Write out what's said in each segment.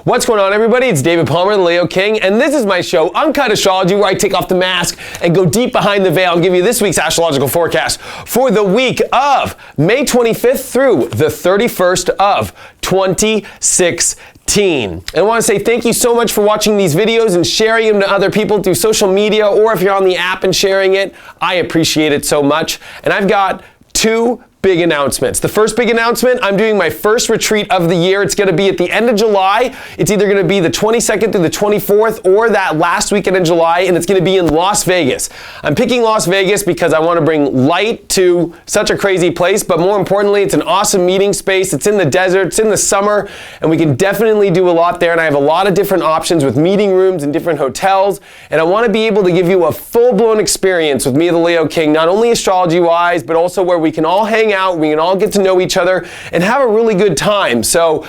What's going on, everybody? It's David Palmer, the Leo King, and this is my show, Uncut Astrology, where I take off the mask and go deep behind the veil and give you this week's astrological forecast for the week of May 25th through the 31st of 2016. And I want to say thank you so much for watching these videos and sharing them to other people through social media, or if you're on the app and sharing it. I appreciate it so much. And I've got two big announcements. The first big announcement, I'm doing my first retreat of the year. It's going to be at the end of July. It's either going to be the 22nd through the 24th or that last weekend in July, and it's going to be in Las Vegas. I'm picking Las Vegas because I want to bring light to such a crazy place, but more importantly, it's an awesome meeting space. It's in the desert, it's in the summer, and we can definitely do a lot there, and I have a lot of different options with meeting rooms and different hotels, and I want to be able to give you a full-blown experience with me, the Leo King, not only astrology-wise, but also where we can all hang out, we can all get to know each other and have a really good time. So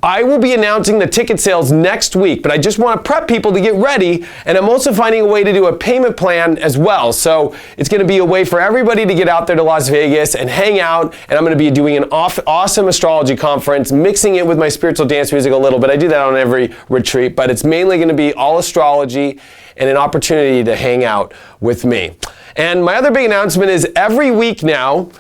I will be announcing the ticket sales next week, but I just want to prep people to get ready, and I'm also finding a way to do a payment plan as well. So it's going to be a way for everybody to get out there to Las Vegas and hang out, and I'm going to be doing an awesome astrology conference, mixing it with my spiritual dance music a little bit. I do that on every retreat, but it's mainly going to be all astrology and an opportunity to hang out with me. And my other big announcement is every week now,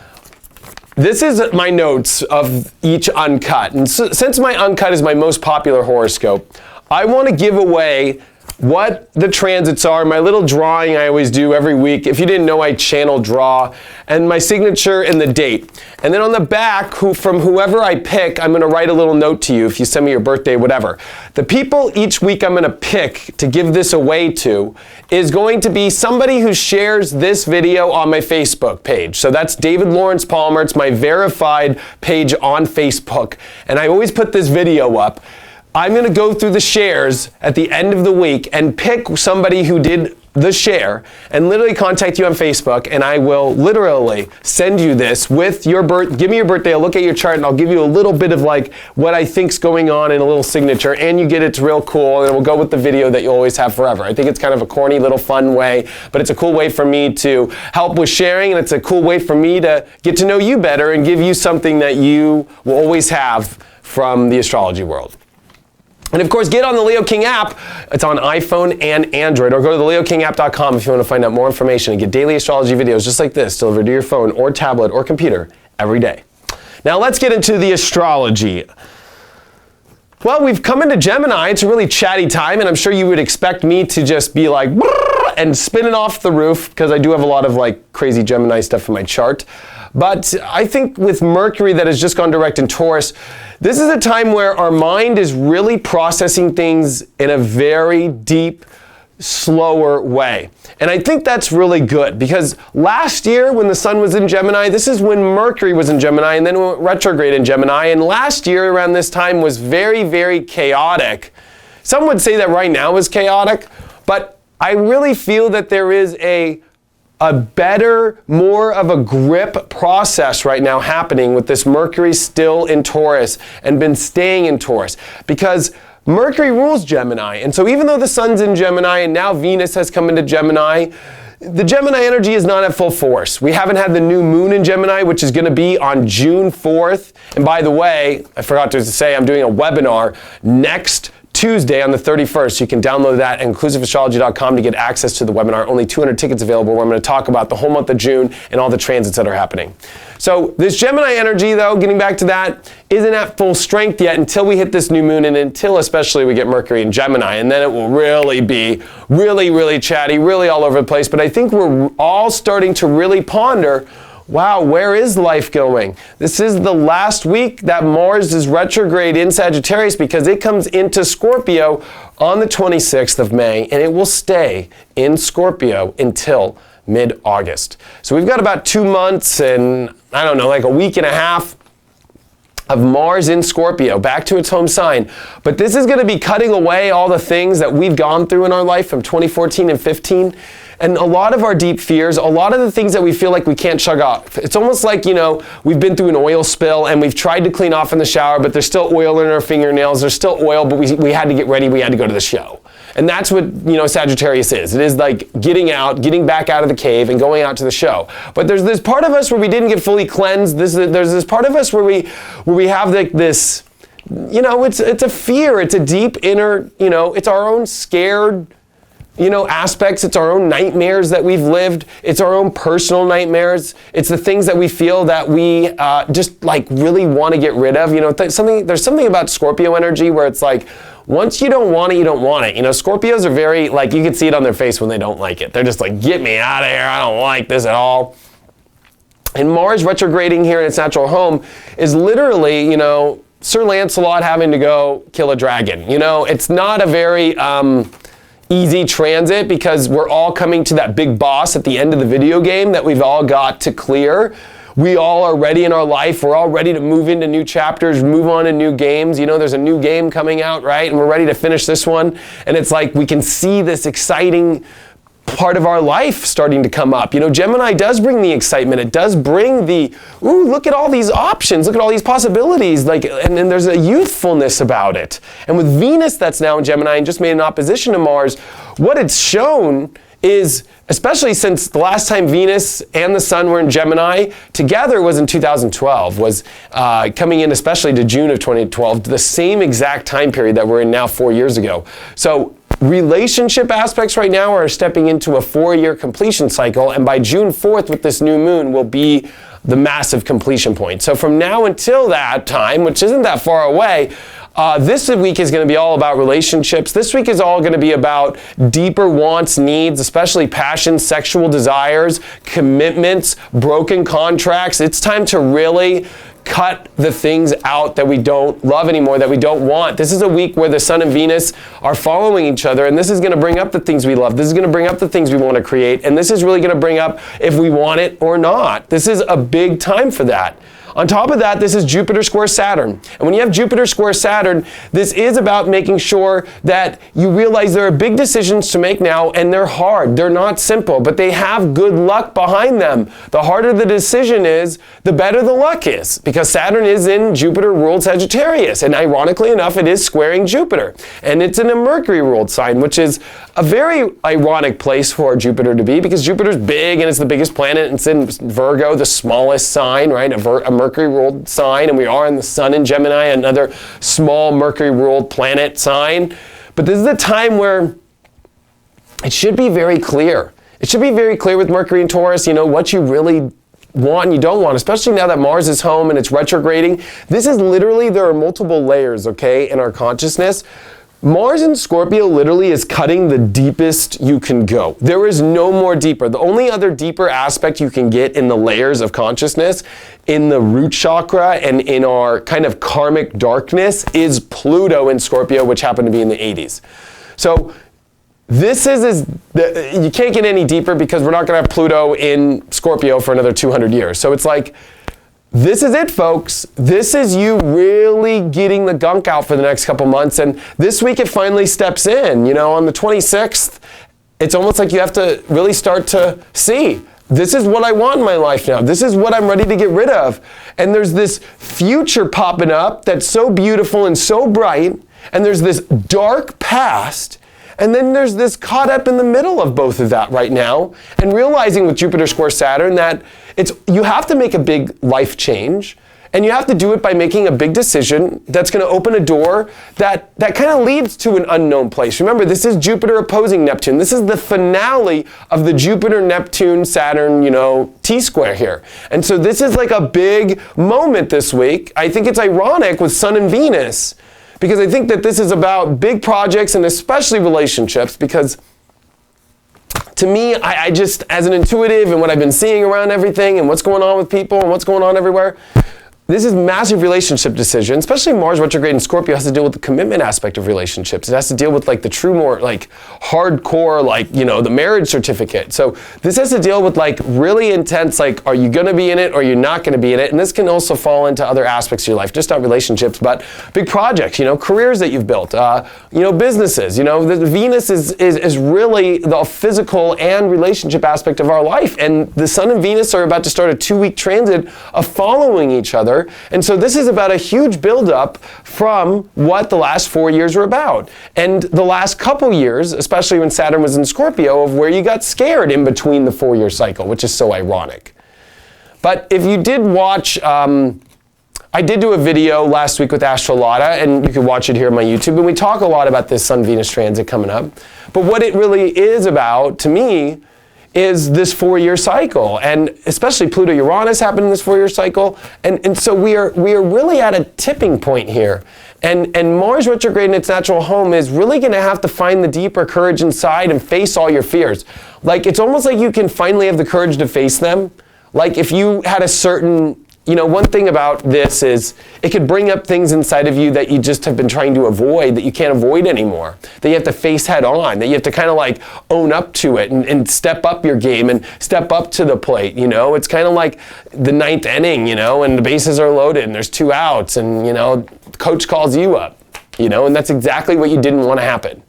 this is my notes of each Uncut. And since my Uncut is my most popular horoscope, I want to give away what the transits are, my little drawing I always do every week. If you didn't know, I channel draw, and my signature and the date. And then on the back, from whoever I pick, I'm going to write a little note to you if you send me your birthday, whatever. The people each week I'm going to pick to give this away to is going to be somebody who shares this video on my Facebook page. So that's David Lawrence Palmer. It's my verified page on Facebook. And I always put this video up. I'm going to go through the shares at the end of the week and pick somebody who did the share and literally contact you on Facebook, and I will literally send you this with your give me your birthday, I'll look at your chart, and I'll give you a little bit of like what I think's going on in a little signature, and you get it's real cool, and it will go with the video that you always have forever. I think it's kind of a corny little fun way, but it's a cool way for me to help with sharing, and it's a cool way for me to get to know you better and give you something that you will always have from the astrology world. And of course, get on the Leo King app. It's on iPhone and Android, or go to theleokingapp.com if you want to find out more information and get daily astrology videos just like this delivered to your phone or tablet or computer every day. Now let's get into the astrology. Well, we've come into Gemini. It's a really chatty time, and I'm sure you would expect me to just be like and spin it off the roof, because I do have a lot of like crazy Gemini stuff in my chart. But I think with Mercury that has just gone direct in Taurus, this is a time where our mind is really processing things in a very deep, slower way. And I think that's really good, because last year when the sun was in Gemini, this is when Mercury was in Gemini, and then went retrograde in Gemini. And last year around this time was very, very chaotic. Some would say that right now is chaotic, but I really feel that there is a better, more of a grip process right now happening with this Mercury still in Taurus and been staying in Taurus, because Mercury rules Gemini. And so even though the sun's in Gemini and now Venus has come into Gemini, the Gemini energy is not at full force. We haven't had the new moon in Gemini, which is going to be on June 4th. And by the way, I forgot to say I'm doing a webinar next Tuesday on the 31st. You can download that at inclusiveastrology.com to get access to the webinar. Only 200 tickets available, where I'm going to talk about the whole month of June and all the transits that are happening. So this Gemini energy, though, getting back to that, isn't at full strength yet until we hit this new moon, and until especially we get Mercury in Gemini, and then it will really be really chatty, really all over the place. But I think we're all starting to really ponder, wow, where is life going? This is the last week that Mars is retrograde in Sagittarius, because it comes into Scorpio on the 26th of May, and it will stay in Scorpio until mid-August. So we've got about 2 months and, I don't know, like a week and a half of Mars in Scorpio, back to its home sign. But this is going to be cutting away all the things that we've gone through in our life from 2014 and 15. And a lot of our deep fears, a lot of the things that we feel like we can't shrug off. It's almost like, you know, we've been through an oil spill and we've tried to clean off in the shower, but there's still oil in our fingernails. There's still oil, but we had to get ready. We had to go to the show. And that's what, you know, Sagittarius is. It is like getting back out of the cave and going out to the show. But there's this part of us where we didn't get fully cleansed. There's this part of us where we have like this it's a fear. It's a deep inner, it's our own scared, aspects. It's our own nightmares that we've lived. It's our own personal nightmares. It's the things that we feel that we just like really want to get rid of. There's something about Scorpio energy where it's like, once you don't want it, you don't want it. Scorpios are very, like, you can see it on their face when they don't like it. They're just like, get me out of here. I don't like this at all. And Mars retrograding here in its natural home is literally, Sir Lancelot having to go kill a dragon. It's not a very easy transit because we're all coming to that big boss at the end of the video game that we've all got to clear. We all are ready in our life. We're all ready to move into new chapters, move on to new games. There's a new game coming out, right? And we're ready to finish this one. And it's like we can see this exciting part of our life starting to come up. Gemini does bring the excitement. It does bring the, ooh, look at all these options. Look at all these possibilities. And then there's a youthfulness about it. And with Venus that's now in Gemini and just made an opposition to Mars, what it's shown is, especially since the last time Venus and the Sun were in Gemini together was in 2012, was coming in especially to June of 2012, the same exact time period that we're in now 4 years ago. So relationship aspects right now are stepping into a 4-year completion cycle, and by June 4th with this new moon will be the massive completion point. So from now until that time, which isn't that far away, this week is going to be all about relationships. This week is all going to be about deeper wants, needs, especially passions, sexual desires, commitments, broken contracts. It's time to really cut the things out that we don't love anymore, that we don't want. This is a week where the Sun and Venus are following each other, and this is going to bring up the things we love. This is going to bring up the things we want to create, and this is really going to bring up if we want it or not. This is a big time for that. On top of that, this is Jupiter square Saturn. And when you have Jupiter square Saturn, this is about making sure that you realize there are big decisions to make now, and they're hard. They're not simple, but they have good luck behind them. The harder the decision is, the better the luck is, because Saturn is in Jupiter ruled Sagittarius. And ironically enough, it is squaring Jupiter. And it's in a Mercury ruled sign, which is a very ironic place for Jupiter to be, because Jupiter's big and it's the biggest planet, and it's in Virgo, the smallest sign, right? A Mercury ruled sign, and we are in the Sun in Gemini, another small Mercury ruled planet sign. But this is a time where it should be very clear. It should be very clear with Mercury and Taurus, what you really want and you don't want, especially now that Mars is home and it's retrograding. This is literally, there are multiple layers, okay, in our consciousness. Mars in Scorpio literally is cutting the deepest you can go. There is no more deeper. The only other deeper aspect you can get in the layers of consciousnness, in the root chakra and in our kind of karmic darkness, is Pluto in Scorpio, which happened to be in the 80s. So this you can't get any deeper because we're not going to have Pluto in Scorpio for another 200 years. So it's like, this is it, folks. This is you really getting the gunk out for the next couple months. And this week it finally steps in. On the 26th, it's almost like you have to really start to see, this is what I want in my life now. This is what I'm ready to get rid of. And there's this future popping up that's so beautiful and so bright. And there's this dark past. And then there's this caught up in the middle of both of that right now, and realizing with Jupiter square Saturn that you have to make a big life change, and you have to do it by making a big decision that's going to open a door that kind of leads to an unknown place. Remember, this is Jupiter opposing Neptune. This is the finale of the Jupiter, Neptune, Saturn, T-square here. And so this is like a big moment this week. I think it's ironic with Sun and Venus, because I think that this is about big projects and especially relationships, because to me, I just, as an intuitive and what I've been seeing around everything and what's going on with people and what's going on everywhere, this is massive relationship decision, especially Mars retrograde in Scorpio has to deal with the commitment aspect of relationships. It has to deal with like the true, more like hardcore, like, the marriage certificate. So this has to deal with like really intense, like, are you going to be in it or you're not going to be in it? And this can also fall into other aspects of your life, just not relationships, but big projects, careers that you've built, businesses, the Venus is really the physical and relationship aspect of our life. And the Sun and Venus are about to start a 2-week transit of following each other. And so this is about a huge buildup from what the last 4 years were about. And the last couple years, especially when Saturn was in Scorpio, of where you got scared in between the 4-year cycle, which is so ironic. But if you did watch I did do a video last week with Astrolotta, and you can watch it here on my YouTube, and we talk a lot about this Sun-Venus transit coming up. But what it really is about, to me, is this 4-year cycle, and especially Pluto-Uranus happened in this 4-year cycle, and so we are really at a tipping point here. And Mars retrograde in its natural home is really going to have to find the deeper courage inside and face all your fears. Like, it's almost like you can finally have the courage to face them. Like, if you had a certain, one thing about this is it could bring up things inside of you that you just have been trying to avoid, that you can't avoid anymore, that you have to face head on, that you have to kind of like own up to it and step up your game and step up to the plate. It's kind of like the 9th inning, and the bases are loaded and there's 2 outs and, the coach calls you up, and that's exactly what you didn't want to happen.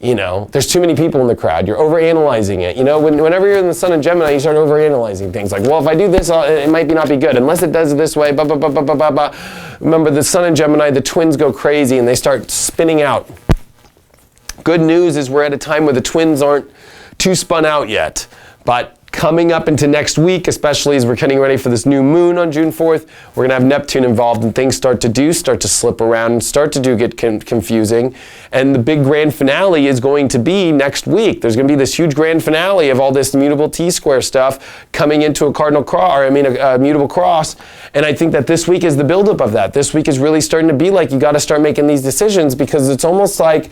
There's too many people in the crowd. You're overanalyzing it. Whenever you're in the Sun and Gemini, you start overanalyzing things. Like, well, if I do this, it might not be good. Unless it does it this way, blah, blah, blah, blah, blah, blah, blah. Remember, the Sun and Gemini, the twins go crazy and they start spinning out. Good news is we're at a time where the twins aren't too spun out yet. But coming up into next week, especially as we're getting ready for this new moon on June 4th, we're going to have Neptune involved and things start to slip around and start to get confusing. And the big grand finale is going to be next week. There's going to be this huge grand finale of all this mutable T-square stuff coming into a mutable cross. And I think that this week is the buildup of that. This week is really starting to be like, you got to start making these decisions, because it's almost like,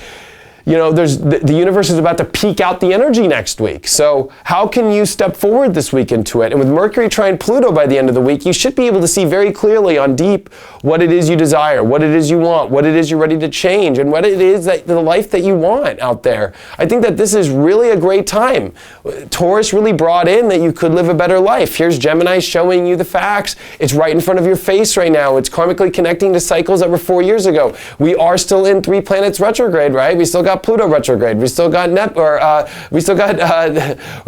the universe is about to peak out the energy next week. So how can you step forward this week into it? And with Mercury trine Pluto by the end of the week, you should be able to see very clearly on deep what it is you desire, what it is you want, what it is you're ready to change, and what it is that the life that you want out there. I think that this is really a great time. Taurus really brought in that you could live a better life. Here's Gemini showing you the facts. It's right in front of your face right now. It's karmically connecting to cycles that were 4 years ago. We are still in 3 planets retrograde, right? We still got Pluto retrograde. We still got we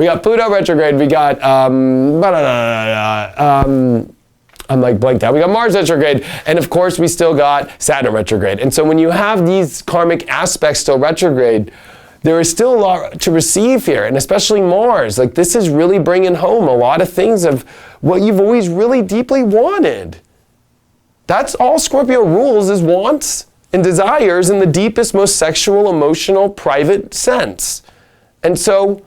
got Pluto retrograde. We got I'm like blanked out. We got Mars retrograde, and of course we still got Saturn retrograde. And so when you have these karmic aspects still retrograde, there is still a lot to receive here, and especially Mars. Like, this is really bringing home a lot of things of what you've always really deeply wanted. That's all Scorpio rules, is wants and desires in the deepest, most sexual, emotional, private sense. And so,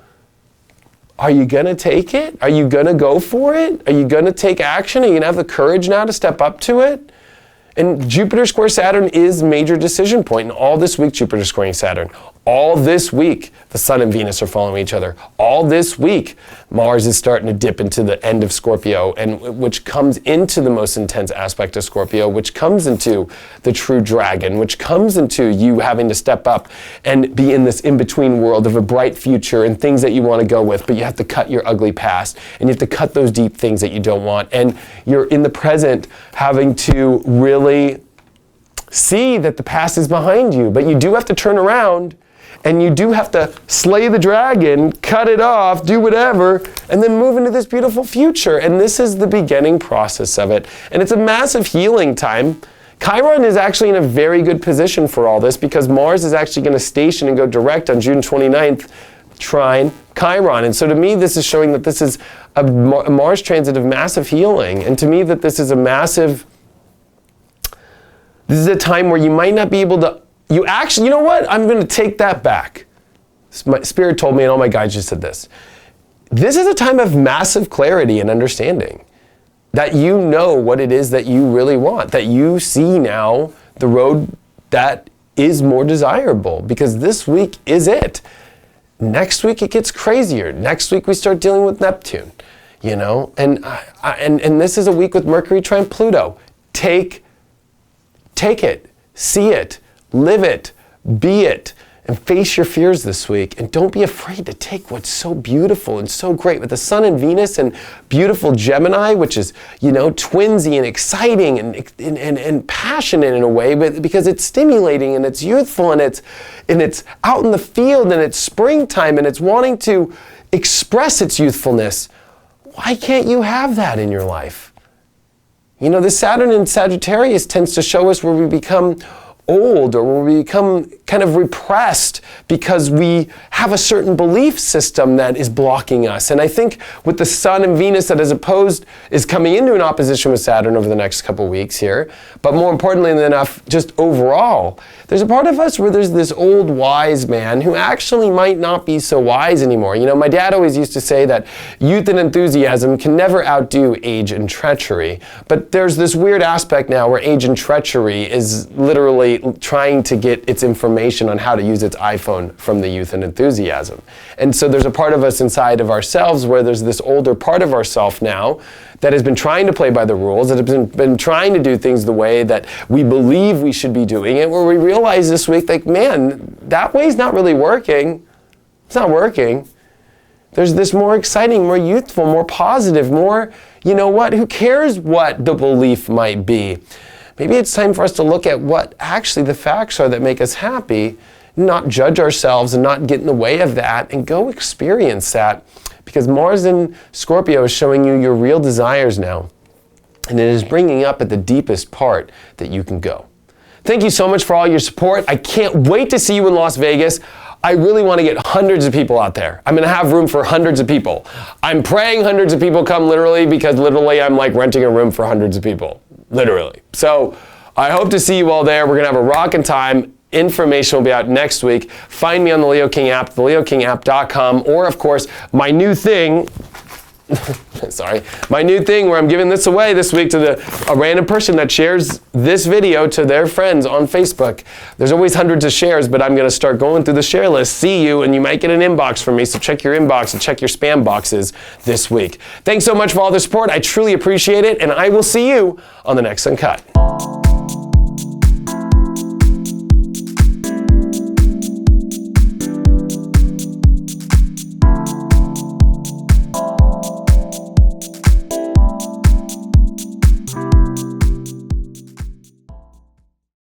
are you going to take it? Are you going to go for it? Are you going to take action? Are you going to have the courage now to step up to it? And Jupiter square Saturn is major decision point. And all this week, Jupiter squaring Saturn. All this week, the Sun and Venus are following each other. All this week, Mars is starting to dip into the end of Scorpio, and which comes into the most intense aspect of Scorpio, which comes into the true dragon, which comes into you having to step up and be in this in-between world of a bright future and things that you want to go with, but you have to cut your ugly past, and you have to cut those deep things that you don't want. And you're in the present having to really see that the past is behind you, but you do have to turn around. And you do have to slay the dragon, cut it off, do whatever, and then move into this beautiful future. And this is the beginning process of it. And it's a massive healing time. Chiron is actually in a very good position for all this, because Mars is actually going to station and go direct on June 29th, trine Chiron. And so to me, this is showing that this is a Mars transit of massive healing. And to me, that this is this is a time where you might not be able to you know what? I'm going to take that back. My spirit told me, and all my guides just said this. This is a time of massive clarity and understanding. That you know what it is that you really want. That you see now the road that is more desirable. Because this week is it. Next week it gets crazier. Next week we start dealing with Neptune. And this is a week with Mercury trine Pluto. Take it. See it. Live it, be it, and face your fears this week. And don't be afraid to take what's so beautiful and so great. With the Sun and Venus and beautiful Gemini, which is, twinsy and exciting and passionate in a way, but because it's stimulating and it's youthful and it's out in the field and it's springtime and it's wanting to express its youthfulness. Why can't you have that in your life? The Saturn in Sagittarius tends to show us where we become old, or we become kind of repressed because we have a certain belief system that is blocking us. And I think with the Sun and Venus that is coming into an opposition with Saturn over the next couple weeks here, but more importantly than enough, just overall, there's a part of us where there's this old wise man who actually might not be so wise anymore. You know, my dad always used to say that youth and enthusiasm can never outdo age and treachery. But there's this weird aspect now where age and treachery is literally trying to get its information on how to use its iPhone from the youth and enthusiasm. And so there's a part of us inside of ourselves where there's this older part of ourself now that has been trying to play by the rules, that has been trying to do things the way that we believe we should be doing it, where we realize this week, like, man, that way's not really working. It's not working. There's this more exciting, more youthful, more positive, more, you know what, who cares what the belief might be? Maybe it's time for us to look at what actually the facts are that make us happy, not judge ourselves and not get in the way of that, and go experience that. Because Mars in Scorpio is showing you your real desires now. And it is bringing up at the deepest part that you can go. Thank you so much for all your support. I can't wait to see you in Las Vegas. I really want to get hundreds of people out there. I'm going to have room for hundreds of people. I'm praying hundreds of people come literally, because literally I'm like renting a room for hundreds of people. Literally. So I hope to see you all there. We're going to have a rockin' time. Information will be out next week. Find me on the Leo King app, theleokingApp.com, or of course, my new thing, my new thing where I'm giving this away this week to a random person that shares this video to their friends on Facebook. There's always hundreds of shares, but I'm going to start going through the share list, see you, and you might get an inbox from me, so check your inbox and check your spam boxes this week. Thanks so much for all the support. I truly appreciate it, and I will see you on the next Uncut.